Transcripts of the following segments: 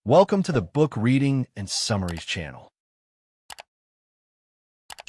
Welcome to the Book Reading and Summaries channel.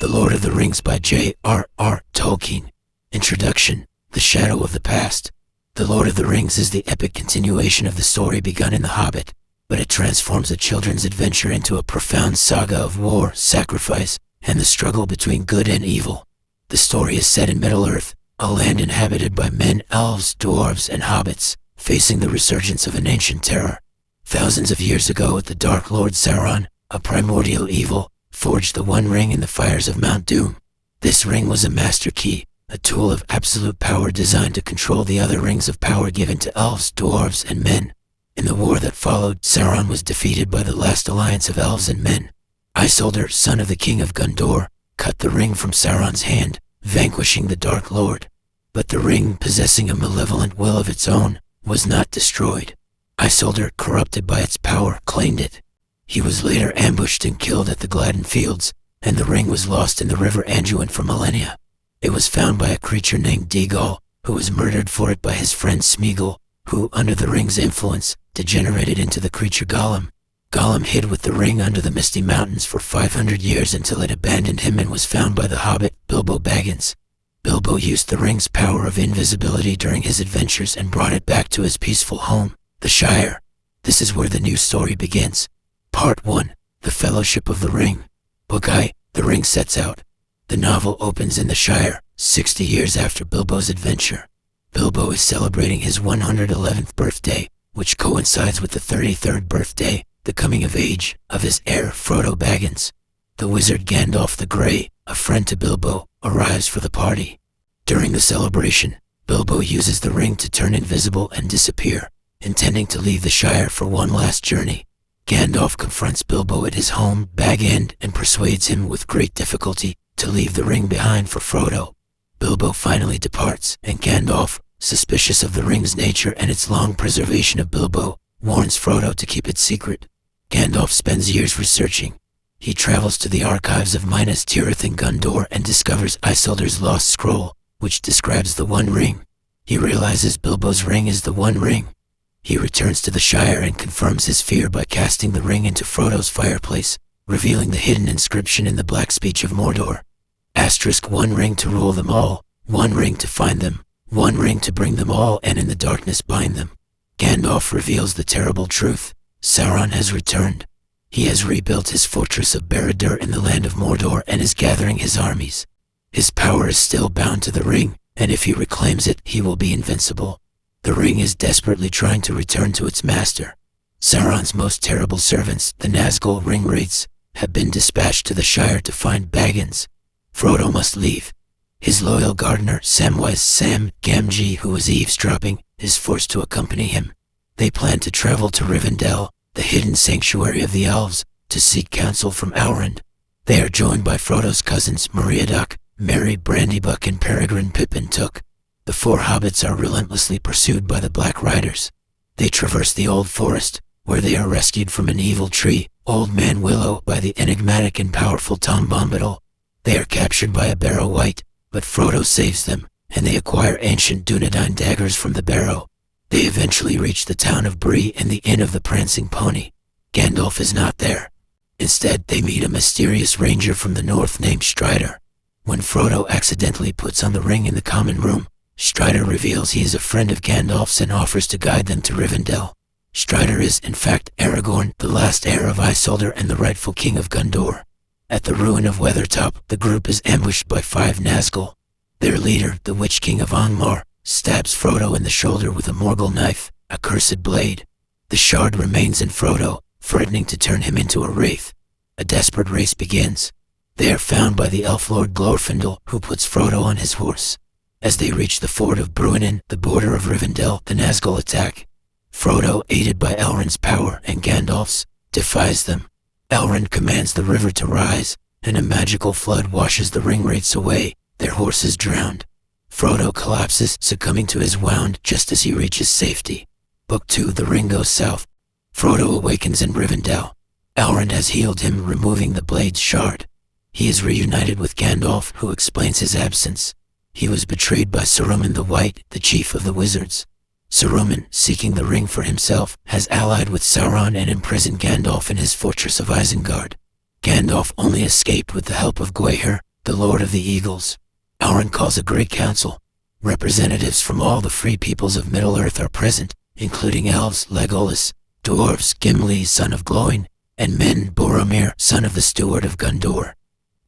The Lord of the Rings by J.R.R. Tolkien. Introduction. The Shadow of the Past. The Lord of the Rings is the epic continuation of the story begun in The Hobbit, but it transforms a children's adventure into a profound saga of war, sacrifice, and the struggle between good and evil. The story is set in Middle-earth, a land inhabited by men, elves, dwarves, and hobbits, facing the resurgence of an ancient terror. Thousands of years ago, the Dark Lord Sauron, a primordial evil, forged the One Ring in the fires of Mount Doom. This ring was a master key, a tool of absolute power designed to control the other rings of power given to elves, dwarves, and men. In the war that followed, Sauron was defeated by the last alliance of elves and men. Isildur, son of the King of Gondor, cut the ring from Sauron's hand, vanquishing the Dark Lord. But the ring, possessing a malevolent will of its own, was not destroyed. Isildur, corrupted by its power, claimed it. He was later ambushed and killed at the Gladden Fields, and the ring was lost in the river Anduin for millennia. It was found by a creature named Deagol, who was murdered for it by his friend Smeagol, who, under the ring's influence, degenerated into the creature Gollum. Gollum hid with the ring under the Misty Mountains for 500 years until it abandoned him and was found by the hobbit Bilbo Baggins. Bilbo used the ring's power of invisibility during his adventures and brought it back to his peaceful home, the Shire. This is where the new story begins. Part 1. The Fellowship of the Ring. Book I. The Ring sets out. The novel opens in the Shire, 60 years after Bilbo's adventure. Bilbo is celebrating his 111th birthday, which coincides with the 33rd birthday, the coming of age, of his heir Frodo Baggins. The wizard Gandalf the Grey, a friend to Bilbo, arrives for the party. During the celebration, Bilbo uses the ring to turn invisible and disappear, intending to leave the Shire for one last journey. Gandalf confronts Bilbo at his home, Bag End, and persuades him with great difficulty to leave the ring behind for Frodo. Bilbo finally departs, and Gandalf, suspicious of the ring's nature and its long preservation of Bilbo, warns Frodo to keep it secret. Gandalf spends years researching. He travels to the archives of Minas Tirith in Gondor and discovers Isildur's lost scroll, which describes the One Ring. He realizes Bilbo's ring is the One Ring. He returns to the Shire and confirms his fear by casting the ring into Frodo's fireplace, revealing the hidden inscription in the Black Speech of Mordor. One ring to rule them all, one ring to find them, one ring to bring them all and in the darkness bind them. Gandalf reveals the terrible truth. Sauron has returned. He has rebuilt his fortress of Barad-dûr in the land of Mordor and is gathering his armies. His power is still bound to the ring, and if he reclaims it, he will be invincible. The ring is desperately trying to return to its master. Sauron's most terrible servants, the Nazgul ringwraiths, have been dispatched to the Shire to find Baggins. Frodo must leave. His loyal gardener, Samwise Sam Gamgee, who was eavesdropping, is forced to accompany him. They plan to travel to Rivendell, the hidden sanctuary of the elves, to seek counsel from Elrond. They are joined by Frodo's cousins Meriadoc, Merry, Brandybuck, and Peregrine Pippin Took. The four hobbits are relentlessly pursued by the Black Riders. They traverse the Old Forest, where they are rescued from an evil tree, Old Man Willow, by the enigmatic and powerful Tom Bombadil. They are captured by a Barrow Wight, but Frodo saves them, and they acquire ancient Dunedain daggers from the Barrow. They eventually reach the town of Bree and the Inn of the Prancing Pony. Gandalf is not there. Instead, they meet a mysterious ranger from the north named Strider. When Frodo accidentally puts on the ring in the common room, Strider reveals he is a friend of Gandalf's and offers to guide them to Rivendell. Strider is, in fact, Aragorn, the last heir of Isildur and the rightful king of Gondor. At the ruin of Weathertop, the group is ambushed by 5 Nazgul. Their leader, the Witch King of Angmar, stabs Frodo in the shoulder with a Morgul knife, a cursed blade. The shard remains in Frodo, threatening to turn him into a wraith. A desperate race begins. They are found by the elf lord Glorfindel, who puts Frodo on his horse. As they reach the ford of Bruinen, the border of Rivendell, the Nazgul attack. Frodo, aided by Elrond's power and Gandalf's, defies them. Elrond commands the river to rise, and a magical flood washes the ringwraiths away, their horses drowned. Frodo collapses, succumbing to his wound just as he reaches safety. Book 2. The Ring Goes South. Frodo awakens in Rivendell. Elrond has healed him, removing the blade's shard. He is reunited with Gandalf, who explains his absence. He was betrayed by Saruman the White, the chief of the wizards. Saruman, seeking the ring for himself, has allied with Sauron and imprisoned Gandalf in his fortress of Isengard. Gandalf only escaped with the help of Gwaihir, the Lord of the Eagles. Elrond calls a great council. Representatives from all the free peoples of Middle-earth are present, including elves, Legolas, dwarves, Gimli, son of Glóin, and men, Boromir, son of the Steward of Gondor.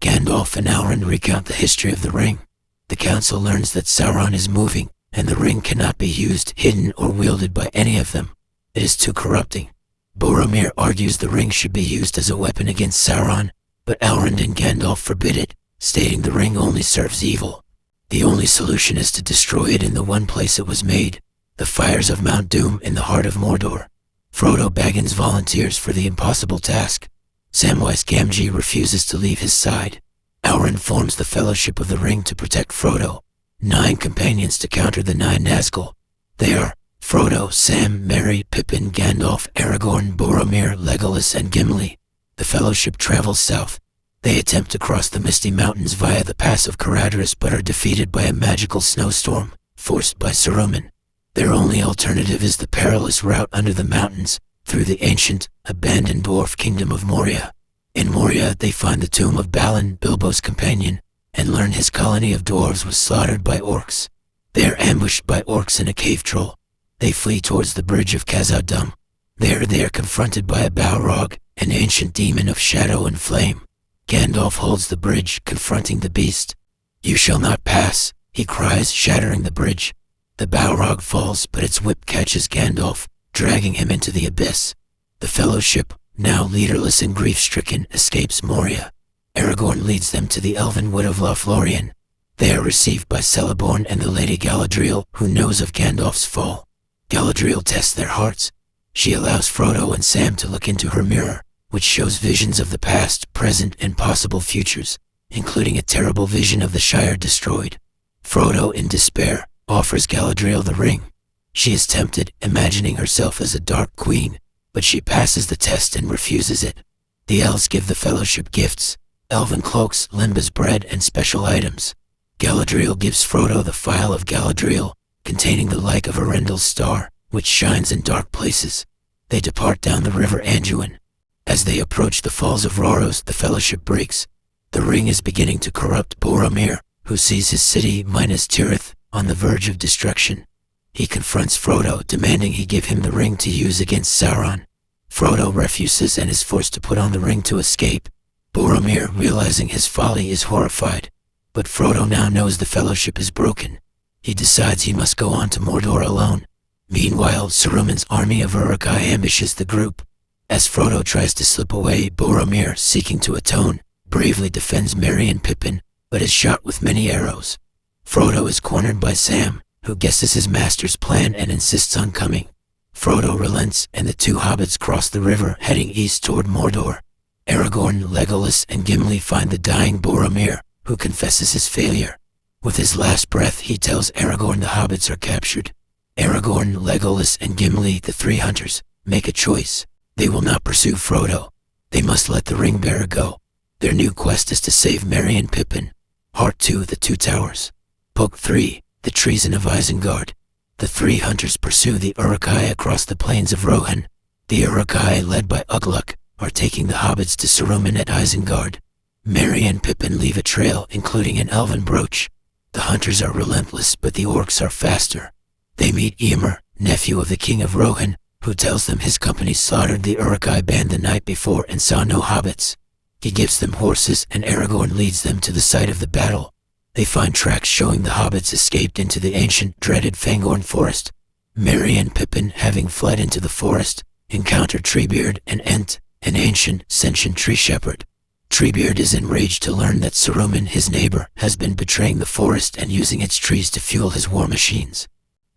Gandalf and Elrond recount the history of the ring. The council learns that Sauron is moving, and the ring cannot be used, hidden, or wielded by any of them. It is too corrupting. Boromir argues the ring should be used as a weapon against Sauron, but Elrond and Gandalf forbid it, stating the ring only serves evil. The only solution is to destroy it in the one place it was made, the fires of Mount Doom in the heart of Mordor. Frodo Baggins volunteers for the impossible task. Samwise Gamgee refuses to leave his side. Elrond forms the Fellowship of the Ring to protect Frodo. 9 companions to counter the 9 Nazgul. They are Frodo, Sam, Merry, Pippin, Gandalf, Aragorn, Boromir, Legolas, and Gimli. The Fellowship travels south. They attempt to cross the Misty Mountains via the Pass of Caradhras but are defeated by a magical snowstorm, forced by Saruman. Their only alternative is the perilous route under the mountains, through the ancient, abandoned dwarf kingdom of Moria. In Moria, they find the tomb of Balin, Bilbo's companion, and learn his colony of dwarves was slaughtered by orcs. They are ambushed by orcs in a cave troll. They flee towards the bridge of Khazad-dûm. There they are confronted by a Balrog, an ancient demon of shadow and flame. Gandalf holds the bridge, confronting the beast. "You shall not pass," he cries, shattering the bridge. The Balrog falls, but its whip catches Gandalf, dragging him into the abyss. The Fellowship, now leaderless and grief-stricken, escapes Moria. Aragorn leads them to the elven wood of Lothlorien. They are received by Celeborn and the Lady Galadriel, who knows of Gandalf's fall. Galadriel tests their hearts. She allows Frodo and Sam to look into her mirror, which shows visions of the past, present, and possible futures, including a terrible vision of the Shire destroyed. Frodo, in despair, offers Galadriel the ring. She is tempted, imagining herself as a dark queen, but she passes the test and refuses it. The elves give the Fellowship gifts: elven cloaks, limbas bread, and special items. Galadriel gives Frodo the Phial of Galadriel, containing the like of Erendel's star, which shines in dark places. They depart down the river Anduin. As they approach the Falls of Rhoros, the Fellowship breaks. The ring is beginning to corrupt Boromir, who sees his city, Minas Tirith, on the verge of destruction. He confronts Frodo, demanding he give him the ring to use against Sauron. Frodo refuses and is forced to put on the ring to escape. Boromir, realizing his folly, is horrified. But Frodo now knows the Fellowship is broken. He decides he must go on to Mordor alone. Meanwhile, Saruman's army of Uruk-hai ambushes the group. As Frodo tries to slip away, Boromir, seeking to atone, bravely defends Merry and Pippin, but is shot with many arrows. Frodo is cornered by Sam, who guesses his master's plan and insists on coming. Frodo relents, and the 2 hobbits cross the river, heading east toward Mordor. Aragorn, Legolas, and Gimli find the dying Boromir, who confesses his failure. With his last breath, he tells Aragorn the hobbits are captured. Aragorn, Legolas, and Gimli, the 3 hunters, make a choice. They will not pursue Frodo. They must let the ring-bearer go. Their new quest is to save Merry and Pippin. Part 2, The Two Towers. Book 3, The Treason of Isengard. The 3 hunters pursue the Uruk-hai across the plains of Rohan. The Uruk-hai, led by Ugluk, are taking the hobbits to Saruman at Isengard. Merry and Pippin leave a trail, including an elven brooch. The hunters are relentless, but the orcs are faster. They meet Ymir, nephew of the king of Rohan, who tells them his company slaughtered the Uruk-hai band the night before and saw no hobbits. He gives them horses, and Aragorn leads them to the site of the battle. They find tracks showing the hobbits escaped into the ancient, dreaded Fangorn forest. Merry and Pippin, having fled into the forest, encounter Treebeard and Ent, an ancient, sentient tree shepherd. Treebeard is enraged to learn that Saruman, his neighbor, has been betraying the forest and using its trees to fuel his war machines.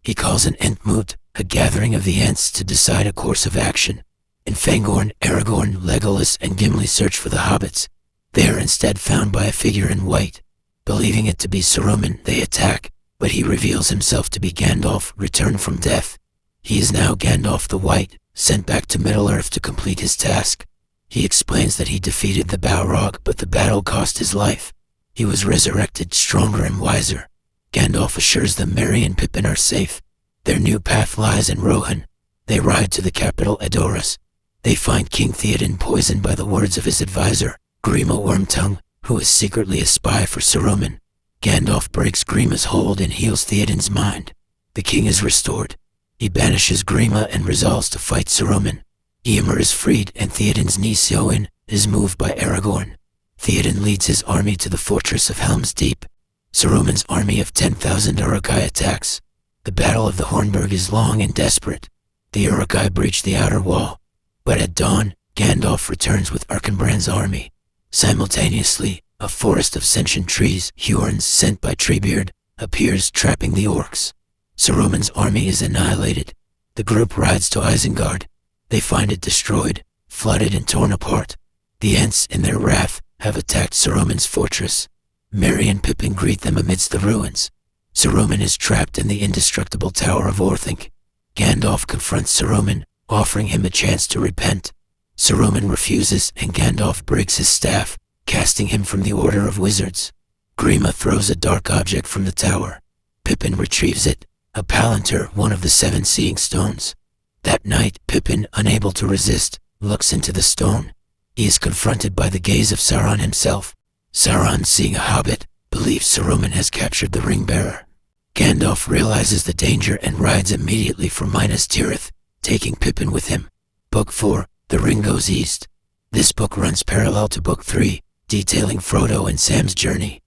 He calls an Entmoot, a gathering of the Ents, to decide a course of action. In Fangorn, Aragorn, Legolas, and Gimli search for the hobbits. They are instead found by a figure in white. Believing it to be Saruman, they attack, but he reveals himself to be Gandalf, returned from death. He is now Gandalf the White, sent back to Middle-earth to complete his task. He explains that he defeated the Balrog, but the battle cost his life. He was resurrected, stronger and wiser. Gandalf assures them Merry and Pippin are safe. Their new path lies in Rohan. They ride to the capital Edoras. They find King Theoden poisoned by the words of his advisor, Grima Wormtongue, who is secretly a spy for Saruman. Gandalf breaks Grima's hold and heals Theoden's mind. The king is restored. He banishes Grima and resolves to fight Saruman. Eomer is freed and Theoden's niece Eowyn is moved by Aragorn. Theoden leads his army to the fortress of Helm's Deep. Saruman's army of 10,000 Uruk-hai attacks. The Battle of the Hornburg is long and desperate. The Uruk-hai breach the outer wall, but at dawn, Gandalf returns with Arkenbrand's army. Simultaneously, a forest of sentient trees, Huorns sent by Treebeard, appears trapping the orcs. Saruman's army is annihilated. The group rides to Isengard. They find it destroyed, flooded and torn apart. The Ents, in their wrath, have attacked Saruman's fortress. Merry and Pippin greet them amidst the ruins. Saruman is trapped in the indestructible Tower of Orthanc. Gandalf confronts Saruman, offering him a chance to repent. Saruman refuses and Gandalf breaks his staff, casting him from the Order of Wizards. Grima throws a dark object from the tower. Pippin retrieves it, a palantir, one of the 7 seeing stones. That night, Pippin, unable to resist, looks into the stone. He is confronted by the gaze of Sauron himself. Sauron, seeing a hobbit, believes Saruman has captured the ring-bearer. Gandalf realizes the danger and rides immediately for Minas Tirith, taking Pippin with him. Book 4, The Ring Goes East. This book runs parallel to Book 3, detailing Frodo and Sam's journey.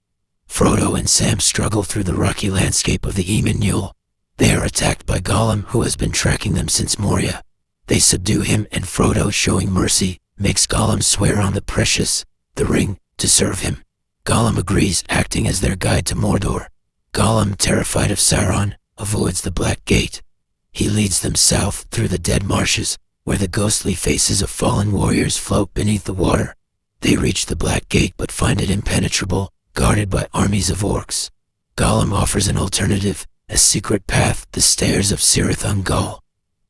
Frodo and Sam struggle through the rocky landscape of the Eamon. They are attacked by Gollum, who has been tracking them since Moria. They subdue him and Frodo, showing mercy, makes Gollum swear on the precious, the ring, to serve him. Gollum agrees, acting as their guide to Mordor. Gollum, terrified of Sauron, avoids the Black Gate. He leads them south through the dead marshes, where the ghostly faces of fallen warriors float beneath the water. They reach the Black Gate but find it impenetrable, guarded by armies of orcs. Gollum offers an alternative, a secret path, the Stairs of Cirith Ungol.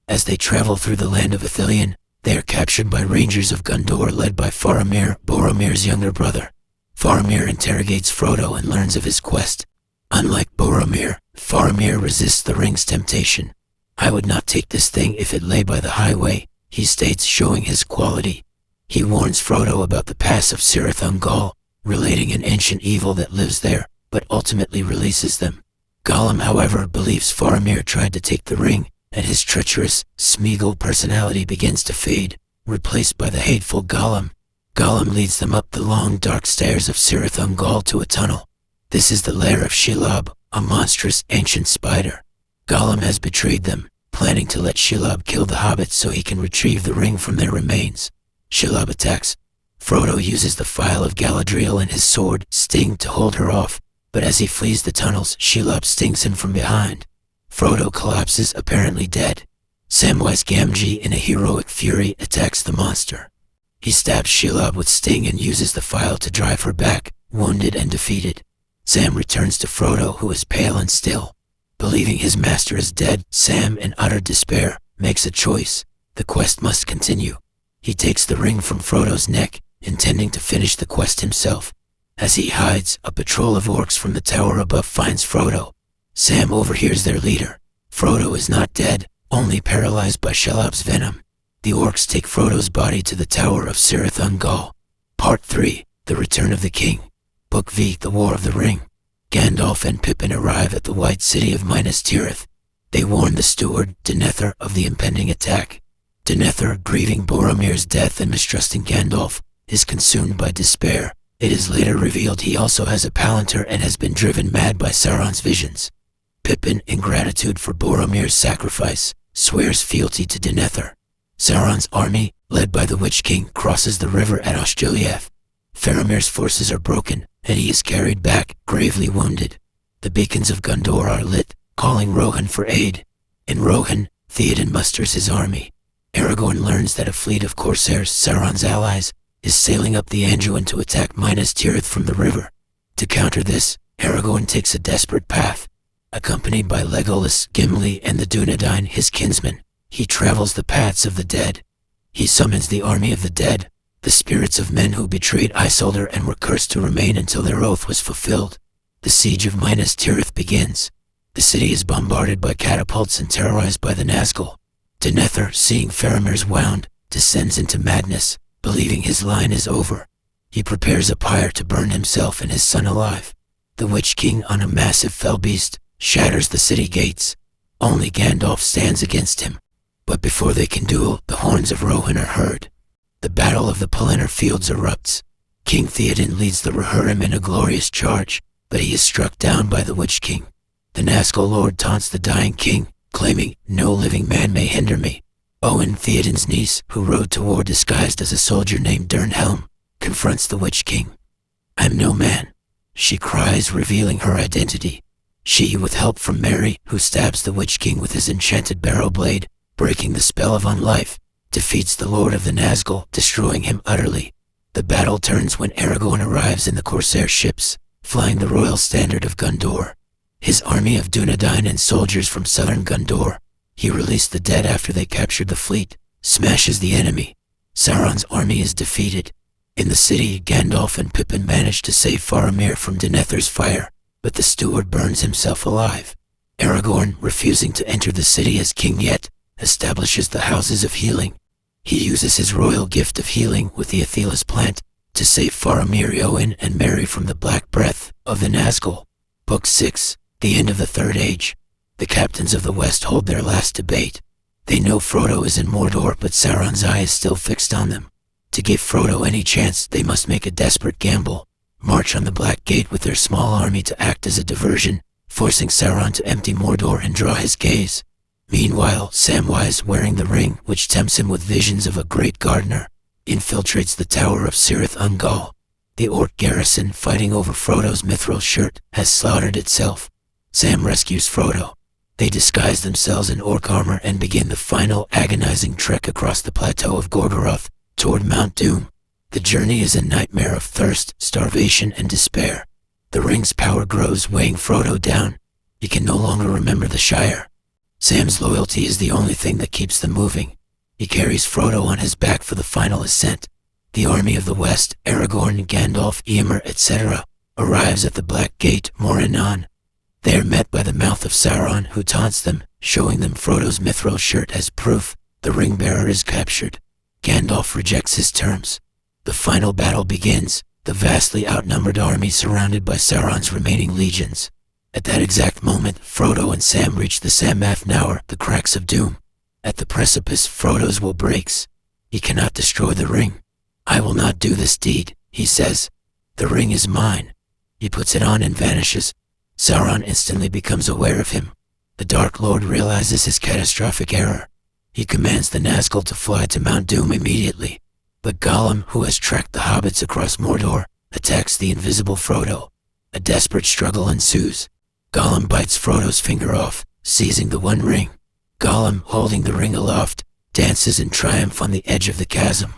As they travel through the land of Ithilien, they are captured by rangers of Gondor led by Faramir, Boromir's younger brother. Faramir interrogates Frodo and learns of his quest. Unlike Boromir, Faramir resists the ring's temptation. "I would not take this thing if it lay by the highway," he states, showing his quality. He warns Frodo about the pass of Cirith Ungol, relating an ancient evil that lives there, but ultimately releases them. Gollum, however, believes Faramir tried to take the ring, and his treacherous, Smeagol personality begins to fade, replaced by the hateful Gollum. Gollum leads them up the long, dark stairs of Cirith Ungol to a tunnel. This is the lair of Shelob, a monstrous ancient spider. Gollum has betrayed them, planning to let Shelob kill the hobbits so he can retrieve the ring from their remains. Shelob attacks. Frodo uses the Phial of Galadriel and his sword, Sting, to hold her off, but as he flees the tunnels, Shelob stings him from behind. Frodo collapses, apparently dead. Samwise Gamgee, in a heroic fury, attacks the monster. He stabs Shelob with Sting and uses the Phial to drive her back, wounded and defeated. Sam returns to Frodo, who is pale and still. Believing his master is dead, Sam, in utter despair, makes a choice. The quest must continue. He takes the ring from Frodo's neck, intending to finish the quest himself. As he hides, a patrol of orcs from the tower above finds Frodo. Sam overhears their leader. Frodo is not dead, only paralyzed by Shelob's venom. The orcs take Frodo's body to the Tower of Cirith Ungol. Part 3, The Return of the King. Book V, The War of the Ring. Gandalf and Pippin arrive at the White City of Minas Tirith. They warn the steward, Denethor, of the impending attack. Denethor, grieving Boromir's death and mistrusting Gandalf, is consumed by despair. It is later revealed he also has a palantir and has been driven mad by Sauron's visions. Pippin, in gratitude for Boromir's sacrifice, swears fealty to Denethor. Sauron's army, led by the Witch King, crosses the river at Osgiliath. Faramir's forces are broken, and he is carried back, gravely wounded. The beacons of Gondor are lit, calling Rohan for aid. In Rohan, Theoden musters his army. Aragorn learns that a fleet of corsairs, Sauron's allies, is sailing up the Anduin to attack Minas Tirith from the river. To counter this, Aragorn takes a desperate path. Accompanied by Legolas, Gimli, and the Dunedain, his kinsmen, he travels the paths of the dead. He summons the army of the dead, the spirits of men who betrayed Isildur and were cursed to remain until their oath was fulfilled. The siege of Minas Tirith begins. The city is bombarded by catapults and terrorized by the Nazgul. Denethor, seeing Faramir's wound, descends into madness, believing his line is over. He prepares a pyre to burn himself and his son alive. The Witch King, on a massive fell beast, shatters the city gates. Only Gandalf stands against him. But before they can duel, the horns of Rohan are heard. The Battle of the Pelennor Fields erupts. King Theoden leads the Rohirrim in a glorious charge, but he is struck down by the Witch King. The Nazgul Lord taunts the dying king, claiming, "No living man may hinder me." Owen, Theoden's niece, who rode to war disguised as a soldier named Dernhelm, confronts the Witch King. "I'm no man," she cries, revealing her identity. She, with help from Merry, who stabs the Witch King with his enchanted barrow blade, breaking the spell of unlife, defeats the Lord of the Nazgul, destroying him utterly. The battle turns when Aragorn arrives in the Corsair ships, flying the royal standard of Gondor. His army of Dunedain and soldiers from southern Gondor. He released the dead after they captured the fleet, smashes the enemy. Sauron's army is defeated. In the city, Gandalf and Pippin manage to save Faramir from Denethor's fire, but the steward burns himself alive. Aragorn, refusing to enter the city as king yet, establishes the Houses of Healing. He uses his royal gift of healing with the Athelas plant to save Faramir, Owen, and Merry from the black breath of the Nazgul. Book 6. The End of the Third Age. The captains of the West hold their last debate. They know Frodo is in Mordor, but Sauron's eye is still fixed on them. To give Frodo any chance, they must make a desperate gamble. March on the Black Gate with their small army to act as a diversion, forcing Sauron to empty Mordor and draw his gaze. Meanwhile, Samwise, wearing the ring, which tempts him with visions of a great gardener, infiltrates the tower of Cirith Ungol. The orc garrison, fighting over Frodo's mithril shirt, has slaughtered itself. Sam rescues Frodo. They disguise themselves in orc armor and begin the final agonizing trek across the plateau of Gorgoroth toward Mount Doom. The journey is a nightmare of thirst, starvation, and despair. The ring's power grows, weighing Frodo down. He can no longer remember the Shire. Sam's loyalty is the only thing that keeps them moving. He carries Frodo on his back for the final ascent. The army of the West, Aragorn, Gandalf, Eomer, etc., arrives at the Black Gate, Morinnon. They are met by the mouth of Sauron, who taunts them, showing them Frodo's mithril shirt as proof the ring-bearer is captured. Gandalf rejects his terms. The final battle begins, the vastly outnumbered army surrounded by Sauron's remaining legions. At that exact moment, Frodo and Sam reach the Sammath Naur, the cracks of doom. At the precipice, Frodo's will breaks. He cannot destroy the ring. "I will not do this deed," he says. "The ring is mine." He puts it on and vanishes. Sauron instantly becomes aware of him. The Dark Lord realizes his catastrophic error. He commands the Nazgul to fly to Mount Doom immediately. But Gollum, who has tracked the hobbits across Mordor, attacks the invisible Frodo. A desperate struggle ensues. Gollum bites Frodo's finger off, seizing the One Ring. Gollum, holding the ring aloft, dances in triumph on the edge of the chasm.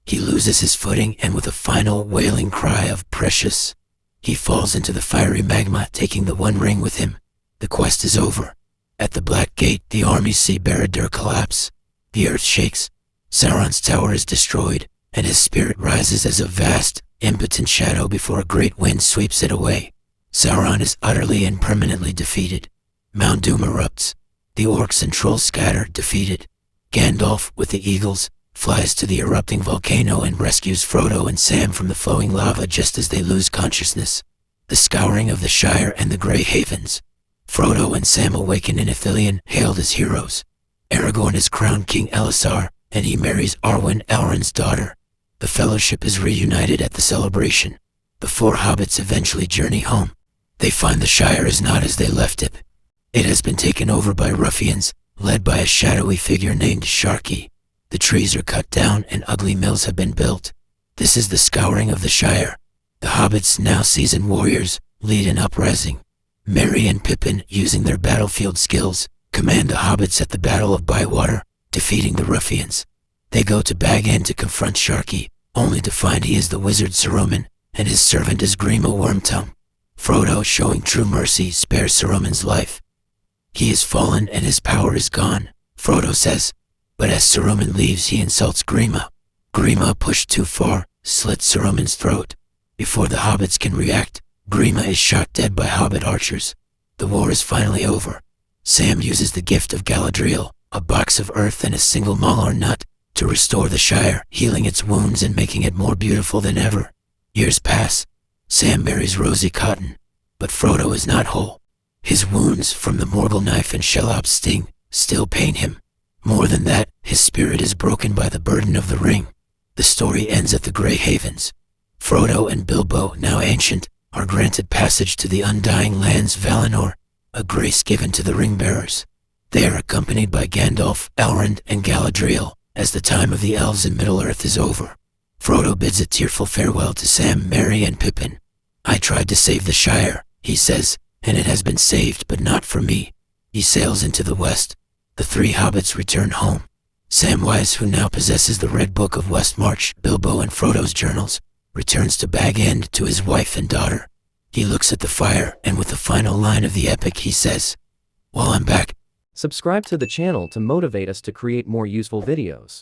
He loses his footing and with a final wailing cry of "precious," he falls into the fiery magma, taking the One Ring with him. The quest is over. At the Black Gate, the armies see Barad-dûr collapse. The earth shakes. Sauron's tower is destroyed, and his spirit rises as a vast, impotent shadow before a great wind sweeps it away. Sauron is utterly and permanently defeated. Mount Doom erupts. The orcs and trolls scatter, defeated. Gandalf, with the eagles, flies to the erupting volcano and rescues Frodo and Sam from the flowing lava just as they lose consciousness. The scouring of the Shire and the Grey Havens. Frodo and Sam awaken in Ithilien, hailed as heroes. Aragorn is crowned King Elisar, and he marries Arwen, Elrond's daughter. The Fellowship is reunited at the celebration. The four hobbits eventually journey home. They find the Shire is not as they left it. It has been taken over by ruffians, led by a shadowy figure named Sharky. The trees are cut down and ugly mills have been built. This is the scouring of the Shire. The hobbits, now seasoned warriors, lead an uprising. Merry and Pippin, using their battlefield skills, command the hobbits at the Battle of Bywater, defeating the ruffians. They go to Bag End to confront Sharky, only to find he is the wizard Saruman, and his servant is Grima Wormtongue. Frodo, showing true mercy, spares Saruman's life. He is fallen and his power is gone, Frodo says, but as Saruman leaves he insults Grima. Grima, pushed too far, slits Saruman's throat. Before the hobbits can react, Grima is shot dead by hobbit archers. The war is finally over. Sam uses the gift of Galadriel, a box of earth and a single Mallor nut, to restore the Shire, healing its wounds and making it more beautiful than ever. Years pass. Sam marries Rosie Cotton, but Frodo is not whole. His wounds from the Morgul knife and Shelob's sting still pain him. More than that, his spirit is broken by the burden of the ring. The story ends at the Grey Havens. Frodo and Bilbo, now ancient, are granted passage to the Undying Lands Valinor, a grace given to the ring-bearers. They are accompanied by Gandalf, Elrond, and Galadriel, as the time of the elves in Middle-earth is over. Frodo bids a tearful farewell to Sam, Merry, and Pippin. "I tried to save the Shire," he says, "and it has been saved, but not for me." He sails into the west. The three hobbits return home. Samwise, who now possesses the Red Book of Westmarch, Bilbo and Frodo's journals, returns to Bag End to his wife and daughter. He looks at the fire, and with the final line of the epic he says, "Well, I'm back." Subscribe to the channel to motivate us to create more useful videos.